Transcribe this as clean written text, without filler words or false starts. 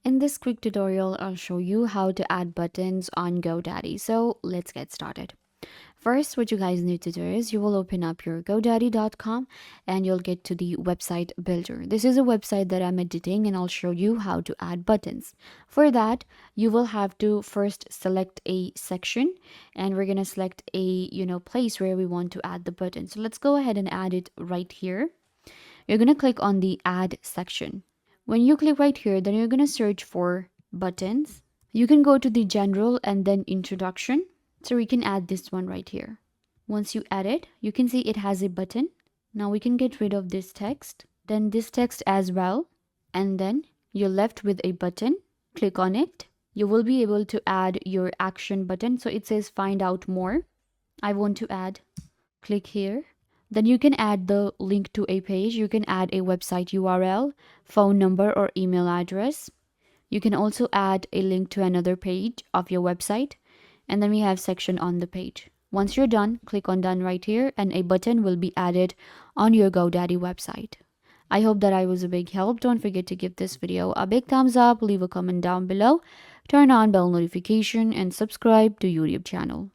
In this quick tutorial, I'll show you how to add buttons on GoDaddy. So let's get started. First, what you guys need to do is you will open up your GoDaddy.com and you'll get to the website builder. This is a website that I'm editing and I'll show you how to add buttons. For that, you will have to first select a section and we're going to select a place where we want to add the button. So let's go ahead and add it right here. You're going to click on the add section. When you click right here, then you're going to search for buttons. You can go to the general and then introduction. So we can add this one right here. Once you add it, you can see it has a button. Now we can get rid of this text, then this text as well. And then you're left with a button. Click on it. You will be able to add your action button. So it says find out more. I want to add. Click here. Then you can add the link to a page. You can add a website URL, phone number, or email address. You can also add a link to another page of your website. And then we have section on the page. Once you're done, click on done right here and a button will be added on your GoDaddy website. I hope that I was a big help. Don't forget to give this video a big thumbs up, leave a comment down below, turn on bell notification and subscribe to YouTube channel.